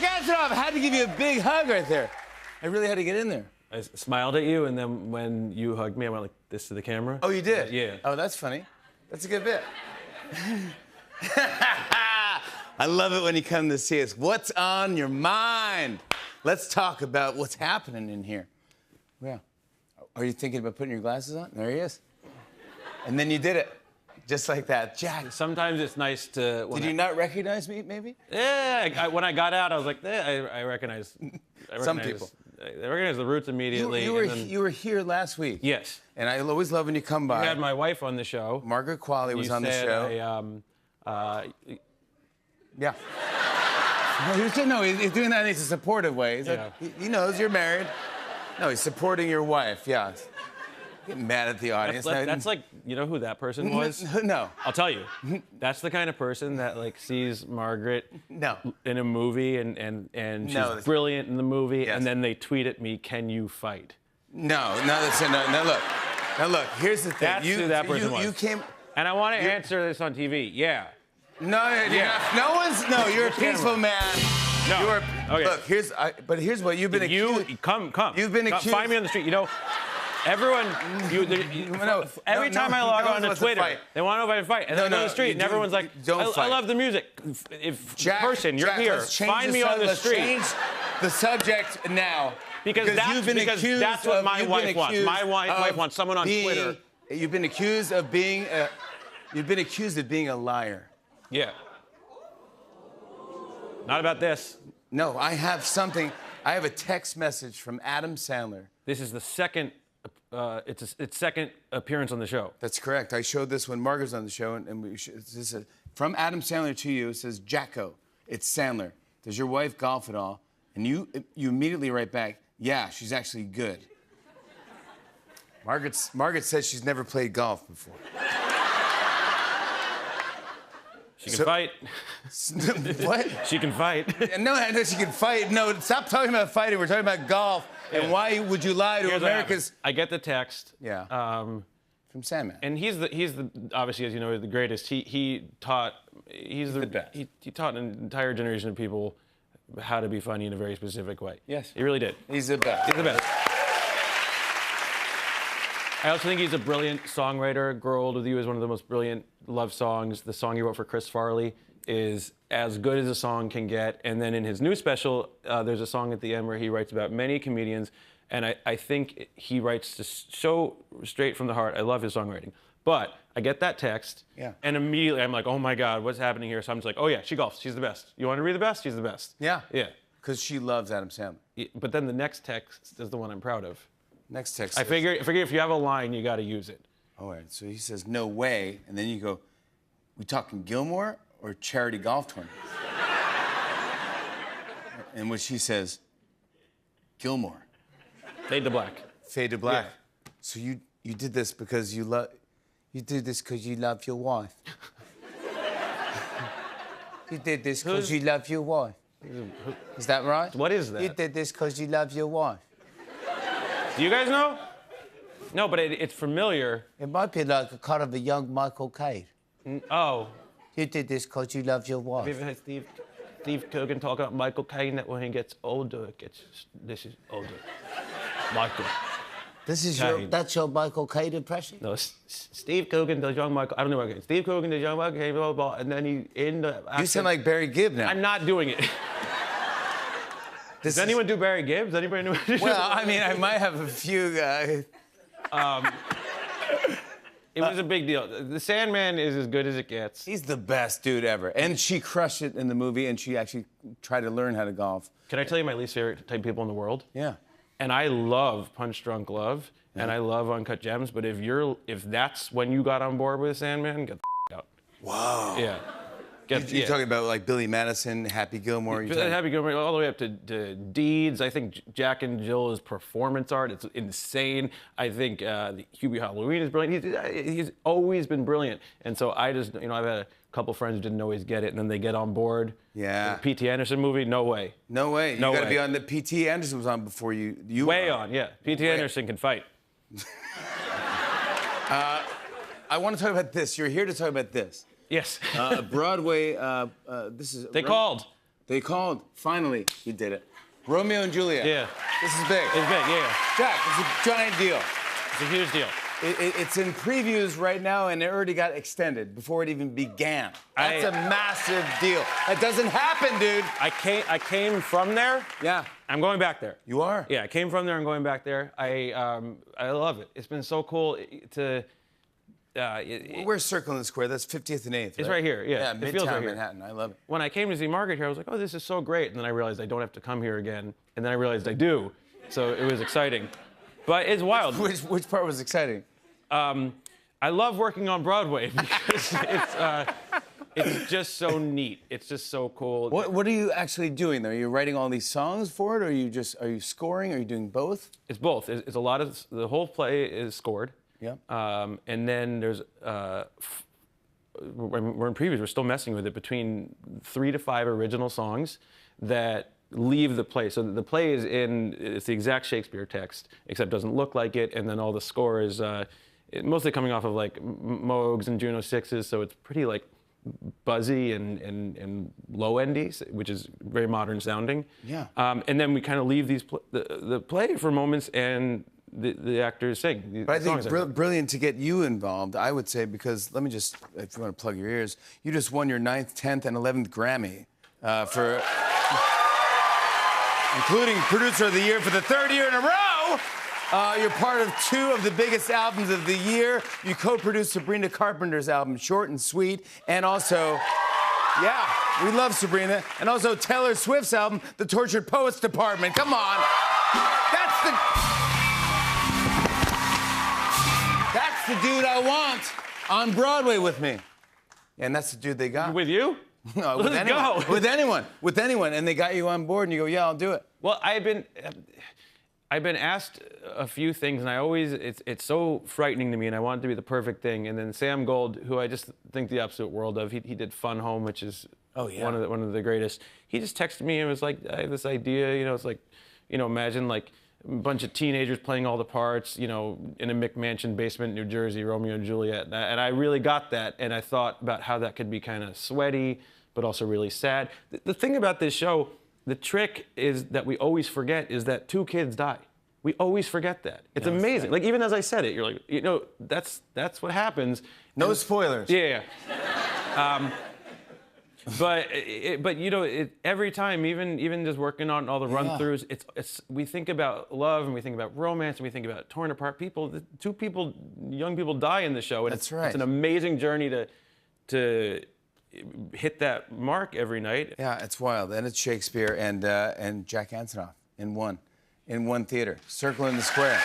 ass off. I had to give you a big hug right there. I really had to get in there. I smiled at you, and then when you hugged me, I went like this to the camera. Oh, you did? Yeah. Oh, that's funny. That's a good bit. I love it when you come to see us. What's on your mind? Let's talk about what's happening in here. Yeah. Are you thinking about putting your glasses on? There he is. And then you did it. Just like that. Jack. Sometimes it's nice to... Did you not recognize me, maybe? Yeah, when I got out, I was like, I recognize Some people. I recognize the roots immediately. You were here last week. Yes. And I always love when you come by. You had my wife on the show. Margaret Qualley was on the show. Yeah. He's doing that in a supportive way. He knows you're married. No, he's supporting your wife, yeah. Getting mad at the audience. That's like, you know who that person was? No. I'll tell you. That's the kind of person that like sees Margaret in a movie and she's brilliant in the movie, and then they tweet at me, "Can you fight?" No, look, here's the thing. That's who that person was. You came... And I want to answer this on TV. Yeah. No, you're a peaceful man. No. Okay. Look, here's what you've been accused. Come. You've been accused. Find me on the street. You know, everyone. Every time I log on to Twitter, they want to know if I fight, and then I go to the street, and everyone's like, "I love the music." Jack, you're here. Find me on the street. Change the subject now. Because that's what my wife wants. My wife wants someone on Twitter. You've been accused of being a liar. Yeah. Not about this. No, I have something. I have a text message from Adam Sandler. This is the second. It's second appearance on the show. That's correct. I showed this when Margaret's on the show, and this is from Adam Sandler to you. It says, "Jacko, it's Sandler. Does your wife golf at all?" And you immediately write back, "Yeah, she's actually good." Margaret says she's never played golf before. She can fight. What? She can fight. No, she can fight. No, stop talking about fighting. We're talking about golf. Yeah. And why would you lie to America's... I get the text. Yeah. From Sandman. And he's the obviously, as you know, the greatest. He's the best. He taught an entire generation of people how to be funny in a very specific way. Yes. He really did. He's the best. He's the best. I also think he's a brilliant songwriter. Grow Old With You is one of the most brilliant love songs. The song he wrote for Chris Farley is as good as a song can get. And then in his new special, there's a song at the end where he writes about many comedians. And I think he writes so straight from the heart. I love his songwriting. But I get that text, and immediately I'm like, oh my God, what's happening here? So I'm just like, oh yeah, she golfs. She's the best. You want her to be the best? She's the best. Yeah. Yeah. Because she loves Adam Sandler. Yeah, but then the next text is the one I'm proud of. Next text. I figure if you have a line, you got to use it. All right. So he says, "No way," and then you go, "We talking Gilmore or charity golf tournament?" In which he says, "Gilmore." Fade to black. Fade to black. Yeah. So you did this because you love your wife. You did this because you love your wife. Is that right? What is that? You did this because you love your wife. Do you guys know? No, but it's familiar. It might be like a kind of a young Michael Caine. Oh. You did this because you love your wife. Have you ever heard Steve Coogan talk about Michael Caine, that when he gets older, this is older. Michael. That's your Michael Caine impression? No, Steve Coogan does young Michael. I don't know what it is. Steve Coogan does young Michael Caine, blah, blah, blah, and then he in the... You sound like Barry Gibb now. I'm not doing it. Does anyone do Barry Gibb? Does anybody know? Well, I mean, I might have a few guys. It was a big deal. The Sandman is as good as it gets. He's the best dude ever. And she crushed it in the movie, and she actually tried to learn how to golf. Can I tell you my least favorite type of people in the world? Yeah. And I love Punch Drunk Love, and I love Uncut Gems, but if that's when you got on board with Sandman, get the out. Wow. Yeah. You're talking about like Billy Madison, Happy Gilmore. Happy Gilmore, all the way up to Deeds. I think Jack and Jill's performance art, it's insane. I think Hubie Halloween is brilliant. He's always been brilliant. And so I just, I've had a couple friends who didn't always get it, and then they get on board. Yeah. The P.T. Anderson movie, no way. No way. You got to be on the P.T. Anderson was on before you way on, yeah. P.T. Anderson can fight. I want to talk about this. You're here to talk about this. Yes. Broadway, They called. They called. Finally, you did it. Romeo and Juliet. Yeah. This is big. It's big, yeah. Jack, it's a giant deal. It's a huge deal. It's in previews right now, and it already got extended before it even began. That's a massive deal. That doesn't happen, dude. I came from there. Yeah. I'm going back there. You are? Yeah, I came from there. I'm going back there. I love it. It's been so cool to. Where's Circle in the Square? That's 50th and 8th. It's right here. Yeah. Yeah, It feels Midtown right here. Manhattan. I love it. When I came to see Margaret here, I was like, oh, this is so great. And then I realized I don't have to come here again. And then I realized I do. So it was exciting. But it's wild. Which part was exciting? I love working on Broadway because it's just so neat. It's just so cool. What are you actually doing though? Are you writing all these songs for it, or are you scoring? Are you doing both? It's both. It's a lot of the whole play is scored. Yeah. And then there's we're in previews. We're still messing with it between 3 to 5 original songs that leave the play. So the play it's the exact Shakespeare text, except doesn't look like it. And then all the score is mostly coming off of like Moogs and Juno 6s. So it's pretty like buzzy and low-endy, which is very modern sounding. Yeah. And then we kind of leave the play for moments and the actors sing. But I think it's brilliant to get you involved, I would say, because let me just, if you want to plug your ears, you just won your 9th, 10th, and 11th Grammy for, including Producer of the Year for the 3rd year in a row. You're part of 2 of the biggest albums of the year. You co-produced Sabrina Carpenter's album, Short and Sweet, and also, yeah, we love Sabrina, and also Taylor Swift's album, The Tortured Poets Department. Come on. That's the dude I want on Broadway with me. And that's the dude they got. With you? No, Let's go. With anyone. And they got you on board, and you go, yeah, I'll do it. Well, I've been asked a few things, and I always, it's so frightening to me, and I want it to be the perfect thing. And then Sam Gold, who I just think the absolute world of, he did Fun Home, which is one of the greatest. He just texted me and was like, I have this idea, it's like, imagine like a bunch of teenagers playing all the parts, in a McMansion basement in New Jersey, Romeo and Juliet. And I really got that, and I thought about how that could be kind of sweaty, but also really sad. The thing about this show, the trick is that we always forget is that 2 kids die. We always forget that. It's amazing. Like, even as I said it, you're like, that's what happens. No spoilers. Yeah. But every time, even just working on all the run-throughs, it's we think about love and we think about romance and we think about torn apart people. 2 young people die in the show, and That's right. It's an amazing journey to hit that mark every night. Yeah, it's wild, and it's Shakespeare and Jack Antonoff in one theater. Circle in the Square.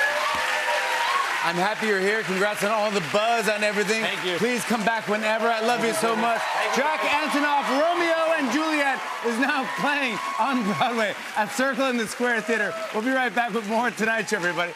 I'm happy you're here. Congrats on all the buzz on everything. Thank you. Please come back whenever. I love you so much. Jack Antonoff, Romeo and Juliet is now playing on Broadway at Circle in the Square Theater. We'll be right back with more Tonight Show, everybody.